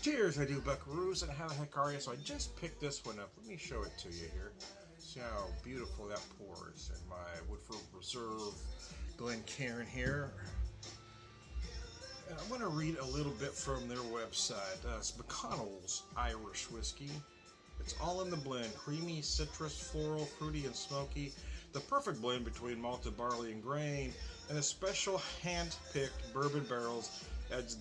Cheers, I do buckaroos, and how the heck are you? So I just picked this one up. Let me show it to you here. See how beautiful that pours in my Woodford Reserve Glencairn here. And I'm going to read a little bit from their website. It's McConnell's Irish whiskey. It's all in the blend. Creamy, citrus, floral, fruity, and smoky. The perfect blend between malted barley and grain. And a special hand-picked bourbon barrels adds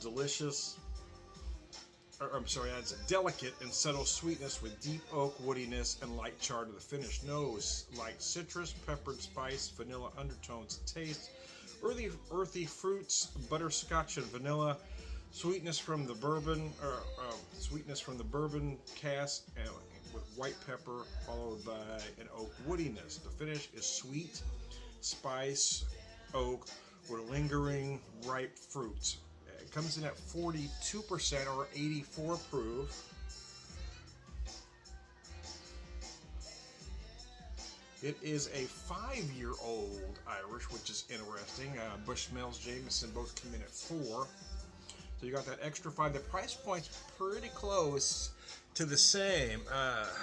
adds a delicate and subtle sweetness with deep oak woodiness and light char to the finish. Nose, light citrus, peppered spice, vanilla undertones taste. Earthy fruits, butterscotch and vanilla. Sweetness from the bourbon cask and with white pepper, followed by an oak woodiness. The finish is sweet, spice, oak, with lingering ripe fruits. It comes in at 42% or 84 proof. It is a 5-year-old Irish, which is interesting. Bushmills, Jameson both come in at 4. So you got that extra 5. The price point's pretty close to the same.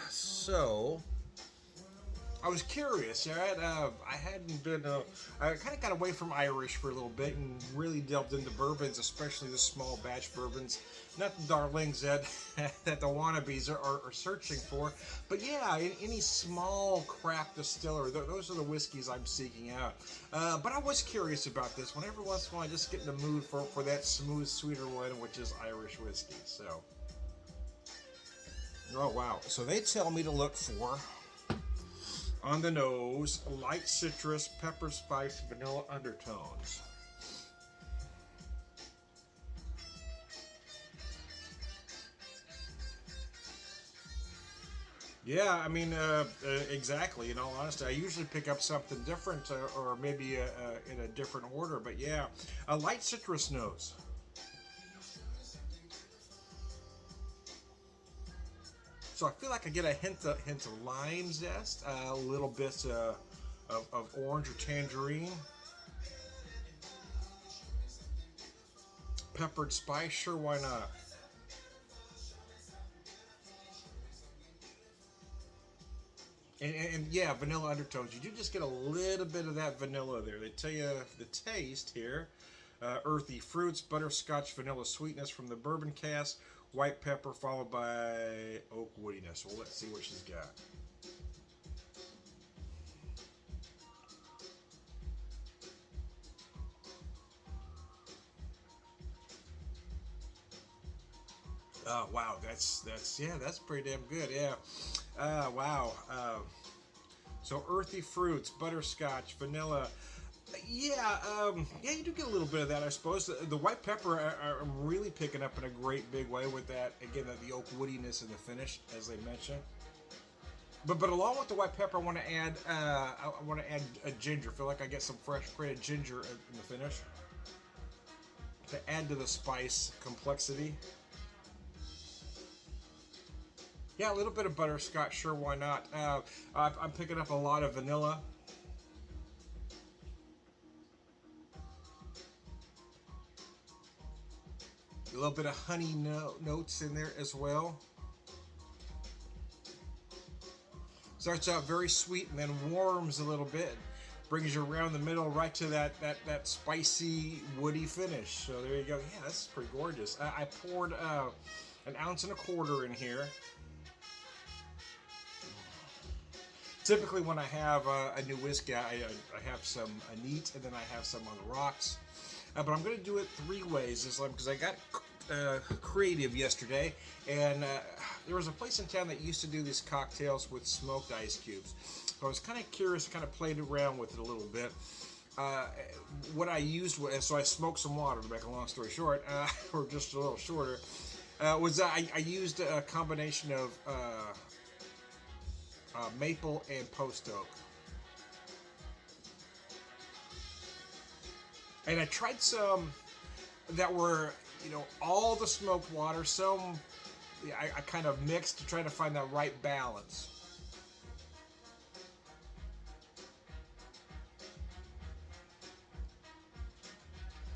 So I was curious. I hadn't been. I kind of got away from Irish for a little bit and really delved into bourbons, especially the small batch bourbons. Not the darlings that that the wannabes are searching for, but yeah, any small craft distiller. Those are the whiskeys I'm seeking out. But I was curious about this one. Every once in a while, I just get in the mood for that smooth, sweeter one, which is Irish whiskey. So, oh wow! So they tell me to look for. On the nose, light citrus, pepper spice, vanilla undertones. Yeah, I mean, exactly. In all honesty, I usually pick up something different, or maybe in a different order. But yeah, a light citrus nose. So I feel like I get a hint of lime zest, a little bit of orange or tangerine, peppered spice. Sure, why not? And yeah, vanilla undertones. You do just get a little bit of that vanilla there. They tell you the taste here. Earthy fruits, butterscotch, vanilla sweetness from the bourbon cask, white pepper followed by oak woodiness. Well, let's see what she's got. Oh wow, that's pretty damn good. Yeah. Wow. So earthy fruits, butterscotch, vanilla. Yeah, you do get a little bit of that, I suppose. The white pepper, I'm really picking up in a great big way with that. Again, the oak woodiness in the finish, as they mentioned. But along with the white pepper, I want to add a ginger. I feel like I get some fresh grated ginger in the finish to add to the spice complexity. Yeah, a little bit of butterscotch, sure, why not? I'm picking up a lot of vanilla. A little bit of honey notes in there as well. Starts out very sweet and then warms a little bit. Brings you around the middle right to that spicy, woody finish. So there you go. Yeah, that's pretty gorgeous. I poured an ounce and a quarter in here. Typically, when I have a new whiskey, I have some neat and then I have some on the rocks. But I'm going to do it 3 ways this time because I got creative yesterday, and there was a place in town that used to do these cocktails with smoked ice cubes. So I was kind of curious, kind of played around with it a little bit. What I used was, so I smoked some water to make a long story short, or just a little shorter, was I used a combination of maple and post oak. And I tried some that were, all the smoked water. Some I kind of mixed to try to find that right balance.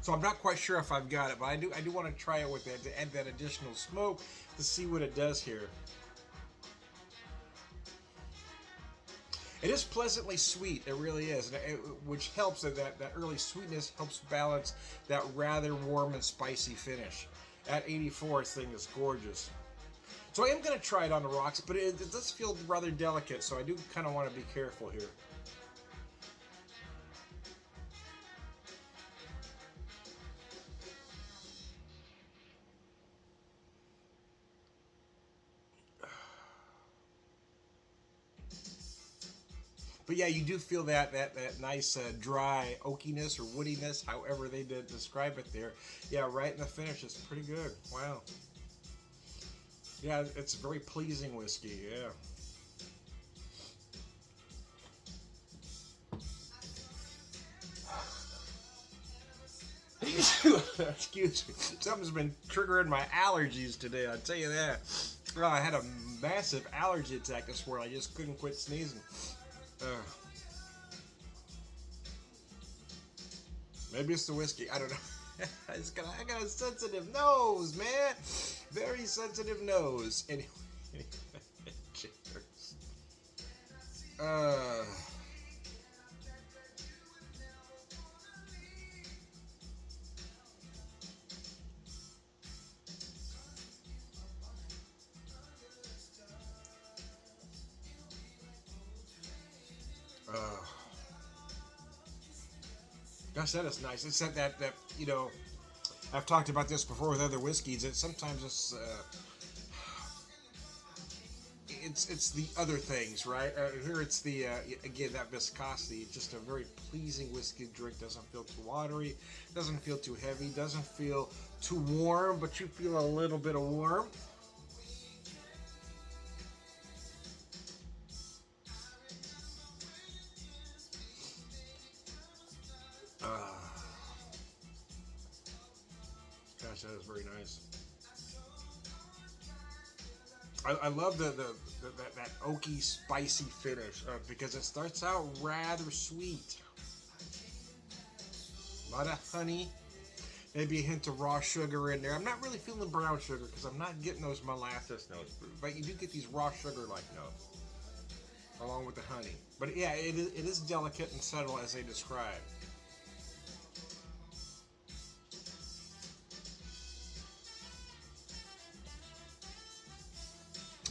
So So I'm not quite sure if I've got it, but I do want to try it with that to add that additional smoke to see what it does here. It is pleasantly sweet, it really is, which helps. That early sweetness helps balance that rather warm and spicy finish. At 84, this thing is gorgeous. So I am going to try it on the rocks, but it does feel rather delicate, so I do kind of want to be careful here. But yeah, you do feel that nice dry oakiness or woodiness, however they did describe it there. Yeah, right in the finish, it's pretty good. Wow. Yeah, it's very pleasing whiskey. Yeah. Excuse me. Something's been triggering my allergies today. I'll tell you that. Oh, I had a massive allergy attack this morning. I just couldn't quit sneezing. Maybe it's the whiskey. I don't know. I got a sensitive nose, man. Very sensitive nose. Anyway. Cheers. Uh. Gosh, that is nice. It's that you know, I've talked about this before with other whiskeys. That sometimes it's the other things, right? Here it's the again, that viscosity. Just a very pleasing whiskey to drink. Doesn't feel too watery. Doesn't feel too heavy. Doesn't feel too warm, but you feel a little bit of warmth. Gosh, that is very nice. I love that oaky, spicy finish because it starts out rather sweet. A lot of honey, maybe a hint of raw sugar in there. I'm not really feeling brown sugar because I'm not getting those molasses notes, but you do get these raw sugar-like notes along with the honey. But yeah, it is delicate and subtle as they describe.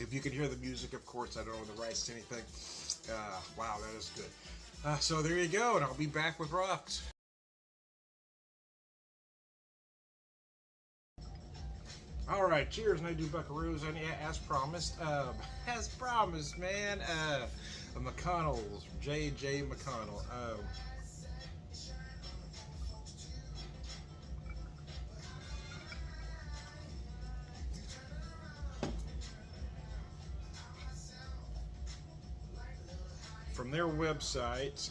If you can hear the music, of course, I don't own the rights to anything. Wow, that is good. So there you go, and I'll be back with rocks. All right, cheers, and I do buckaroos, and yeah, as promised, man. A McConnell's, J.J. McConnell. From their website,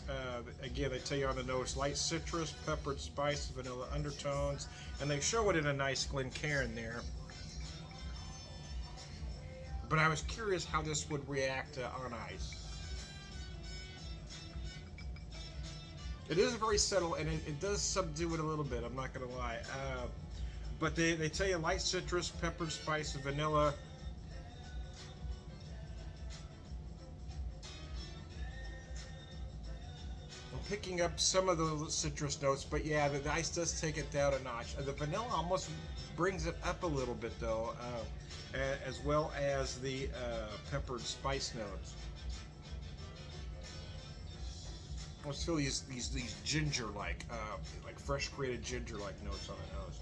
again, they tell you on the nose, light citrus, peppered spice, vanilla undertones, and they show it in a nice Glencairn there. But I was curious how this would react on ice. It is very subtle, and it does subdue it a little bit, I'm not going to lie. But they tell you light citrus, peppered spice, vanilla. Picking up some of the citrus notes, but yeah, the ice does take it down a notch. The vanilla almost brings it up a little bit, though, as well as the peppered spice notes. I almost feel these ginger-like, like fresh grated ginger-like notes on the nose.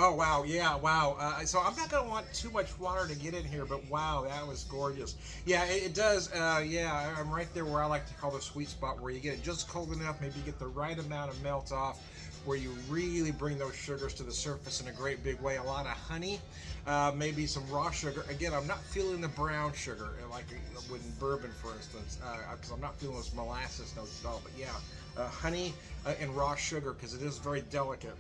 Oh wow, yeah, wow. So I'm not gonna want too much water to get in here, but wow, that was gorgeous. Yeah, it does. Yeah, I'm right there where I like to call the sweet spot, where you get it just cold enough, maybe you get the right amount of melt off, where you really bring those sugars to the surface in a great big way. A lot of honey, maybe some raw sugar. Again, I'm not feeling the brown sugar like with bourbon, for instance, because I'm not feeling those molasses notes at all. But yeah, honey and raw sugar, because it is very delicate.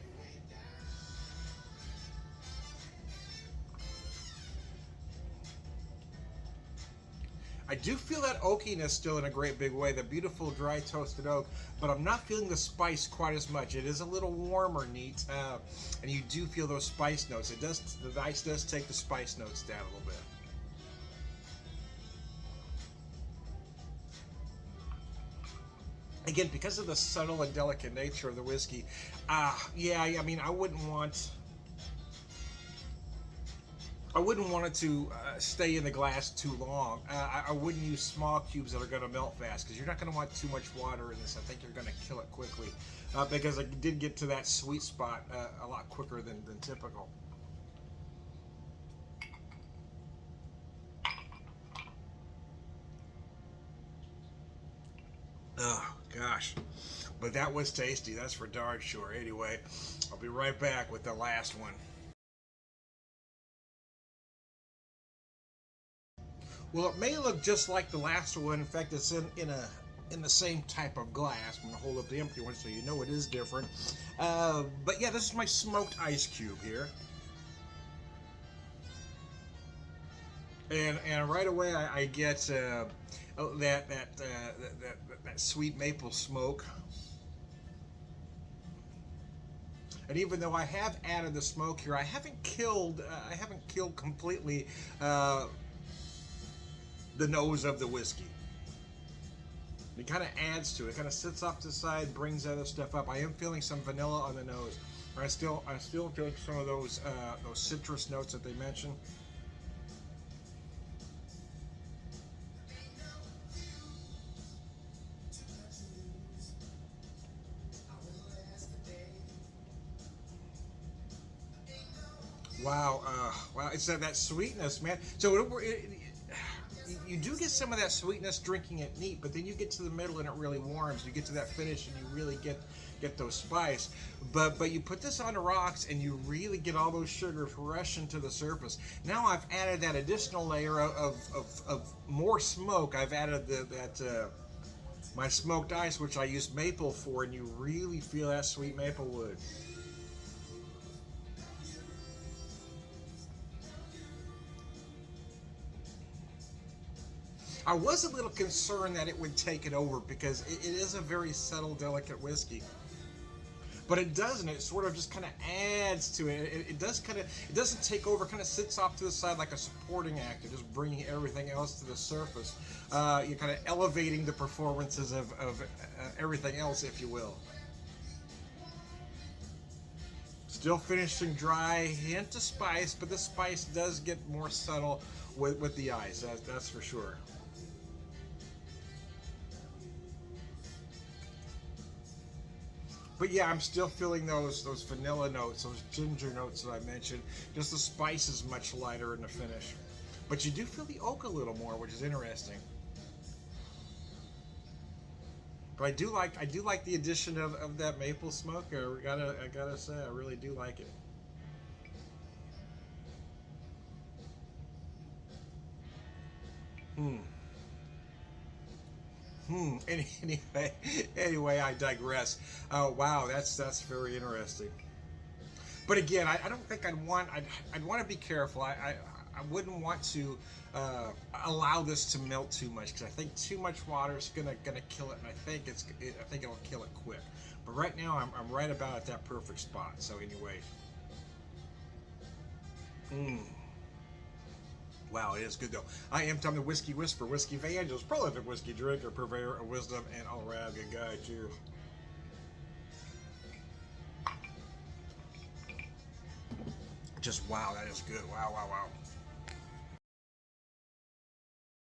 I do feel that oakiness still in a great big way, the beautiful dry toasted oak, but I'm not feeling the spice quite as much. It is a little warmer neat, and you do feel those spice notes. It does, the ice does take the spice notes down a little bit. Again, because of the subtle and delicate nature of the whiskey, yeah, I mean, I wouldn't want it to stay in the glass too long. I wouldn't use small cubes that are going to melt fast because you're not going to want too much water in this. I think you're going to kill it quickly because I did get to that sweet spot a lot quicker than typical. Oh, gosh. But that was tasty. That's for darn sure. Anyway, I'll be right back with the last one. Well, it may look just like the last one. In fact, it's in the same type of glass. I'm gonna hold up the empty one so you know it is different. But yeah, this is my smoked ice cube here, and right away I get that sweet maple smoke. And even though I have added the smoke here, I haven't killed completely the nose of the whiskey. It kind of adds to it. It kind of sits off to the side, brings other stuff up. I am feeling some vanilla on the nose. I'm still feeling some of those citrus notes that they mentioned. Wow, wow! It's that sweetness, man. So you do get some of that sweetness drinking it neat, but then you get to the middle and it really warms. You get to that finish and you really get those spice. But you put this on the rocks and you really get all those sugars rushing to the surface. Now I've added that additional layer of more smoke. I've added my smoked ice, which I use maple for, and you really feel that sweet maple wood. I was a little concerned that it would take it over because it is a very subtle, delicate whiskey. But it doesn't. It sort of just kind of adds to it. It does kind of. It doesn't take over. Kind of sits off to the side like a supporting actor, just bringing everything else to the surface. You're kind of elevating the performances of everything else, if you will. Still finishing dry, hint of spice, but the spice does get more subtle with the ice. That's for sure. But yeah, I'm still feeling those vanilla notes, those ginger notes that I mentioned. Just the spice is much lighter in the finish. But you do feel the oak a little more, which is interesting. But I do like the addition of that maple smoke. I gotta say, I really do like it. Hmm. Anyway, I digress. Wow, that's very interesting. But again, I don't think I'd want to be careful. I wouldn't want to allow this to melt too much because I think too much water is gonna kill it, and I think it'll kill it quick. But right now, I'm right about at that perfect spot. So anyway, mm, wow, it is good though. I am Tom the Whiskey Whisperer, Whiskey Evangelist, prolific whiskey drinker, purveyor of wisdom, and all around good guy. Cheers. Just wow, that is good. Wow, wow, wow.